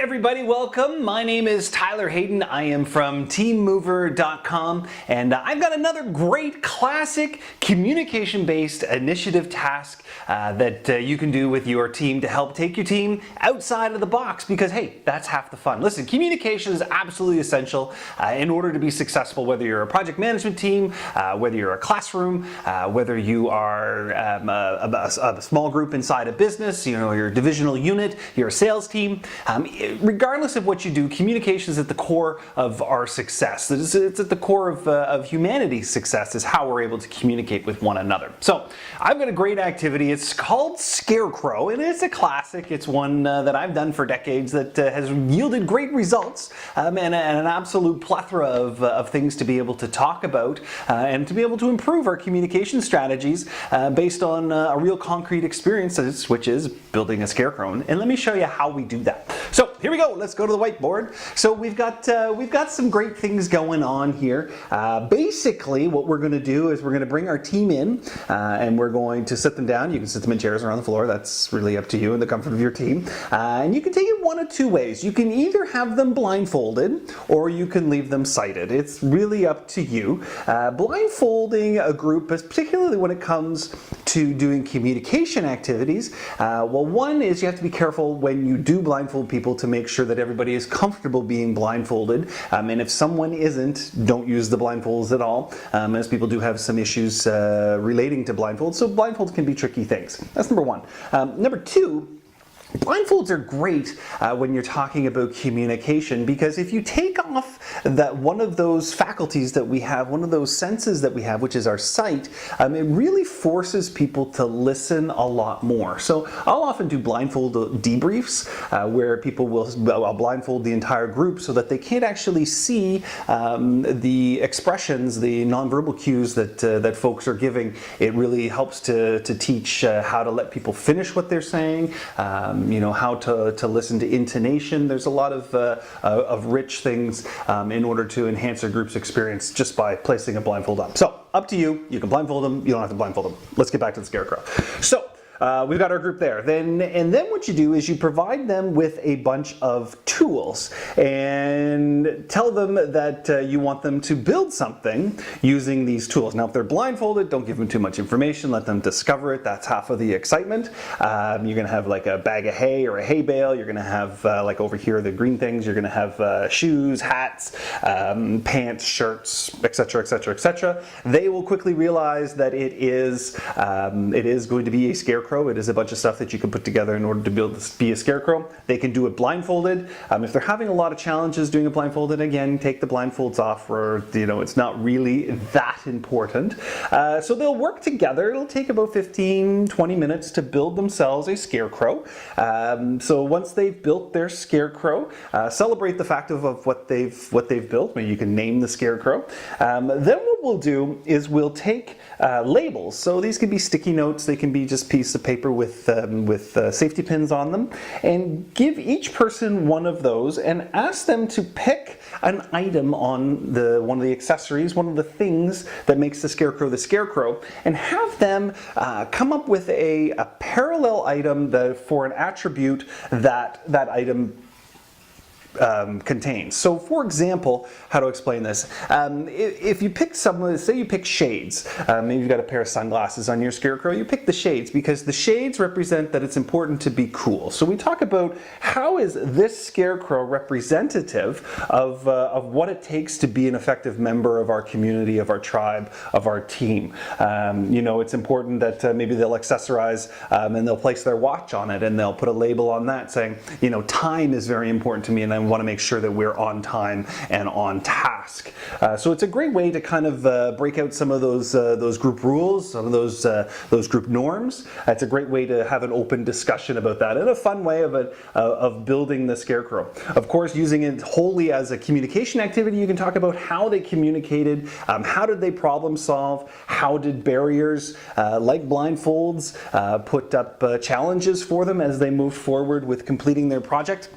everybody, welcome. My name is Tyler Hayden. I am from teammover.com and I've got another great classic communication-based initiative task that you can do with your team to help take your team outside of the box because, hey, that's half the fun. Listen, communication is absolutely essential in order to be successful, whether you're a project management team, whether you're a classroom, whether you are a small group inside a business, your divisional unit, your sales team. Regardless of what you do, communication is at the core of our success. It's at the core of humanity's success, is how we're able to communicate with one another. So I've got a great activity. It's called Scarecrow, and it's a classic. It's one that I've done for decades that has yielded great results and an absolute plethora of things to be able to talk about and to be able to improve our communication strategies based on a real concrete experience, which is building a scarecrow. And let me show you how we do that. So here we go. Let's go to the whiteboard. So we've got some great things going on here. Basically, what we're going to do is we're going to bring our team in and we're going to sit them down. You can sit them in chairs around the floor. That's really up to you and the comfort of your team. And you can take it one of two ways. You can either have them blindfolded or you can leave them sighted. It's really up to you. Blindfolding a group, particularly when it comes to doing communication activities, well, one is you have to be careful when you do blindfold people to make sure that everybody is comfortable being blindfolded. And if someone isn't, don't use the blindfolds at all, as people do have some issues relating to blindfolds. So blindfolds can be tricky things. That's number one. Number two, blindfolds are great when you're talking about communication, because if you take off one of those faculties that we have, one of those senses that we have, which is our sight, it really forces people to listen a lot more. So I'll often do blindfold debriefs where I'll blindfold the entire group so that they can't actually see the expressions, the nonverbal cues that folks are giving. It really helps to teach how to let people finish what they're saying. How to listen to intonation. There's a lot of rich things in order to enhance a group's experience just by placing a blindfold on. So up to you. You can blindfold them. You don't have to blindfold them. Let's get back to the scarecrow. So we've got our group there. Then what you do is you provide them with a bunch of tools and tell them that you want them to build something using these tools. Now, if they're blindfolded, don't give them too much information. Let them discover it. That's half of the excitement. You're going to have like a bag of hay or a hay bale. You're going to have like over here the green things. You're going to have shoes, hats, pants, shirts, etc., etc., etc. They will quickly realize that it is going to be a scarecrow. It is a bunch of stuff that you can put together in order to be a scarecrow. They can do it blindfolded. If they're having a lot of challenges doing it blindfolded, again, take the blindfolds off, or it's not really that important. So they'll work together. It'll take about 15-20 minutes to build themselves a scarecrow. So once they've built their scarecrow, celebrate the fact of what they've built. Maybe you can name the scarecrow. Then what we'll do is we'll take labels. So these can be sticky notes. They can be just pieces of paper with safety pins on them, and give each person one of those and ask them to pick an item on one of the accessories, one of the things that makes the scarecrow, and have them come up with a parallel item for an attribute that item contains. So for example, how to explain this, if you pick say you pick shades, maybe you've got a pair of sunglasses on your scarecrow, you pick the shades because the shades represent that it's important to be cool. So we talk about how is this scarecrow representative of what it takes to be an effective member of our community, of our tribe, of our team. It's important that maybe they'll accessorize and they'll place their watch on it and they'll put a label on that saying, time is very important to me and I want to make sure that we're on time and on task. So it's a great way to kind of break out some of those group rules, some of those group norms. It's a great way to have an open discussion about that and a fun way of building the scarecrow. Of course, using it wholly as a communication activity, you can talk about how they communicated, how did they problem solve, how did barriers like blindfolds put up challenges for them as they moved forward with completing their project.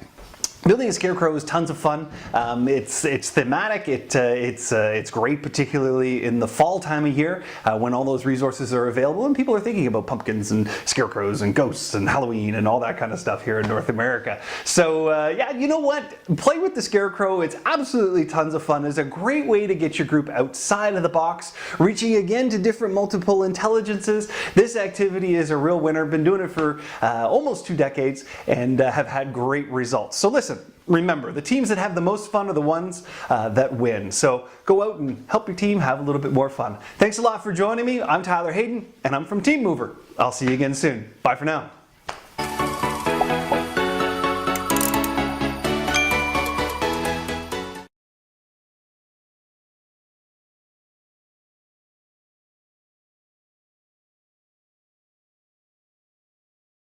Building a Scarecrow is tons of fun. It's thematic. It's great, particularly in the fall time of year when all those resources are available and people are thinking about pumpkins and scarecrows and ghosts and Halloween and all that kind of stuff here in North America. So yeah, you know what? Play with the Scarecrow. It's absolutely tons of fun. It's a great way to get your group outside of the box, reaching again to different multiple intelligences. This activity is a real winner. Been doing it for almost 2 decades and have had great results. So listen. Remember, the teams that have the most fun are the ones that win. So go out and help your team have a little bit more fun. Thanks a lot for joining me. I'm Tyler Hayden, and I'm from Team Mover. I'll see you again soon. Bye for now.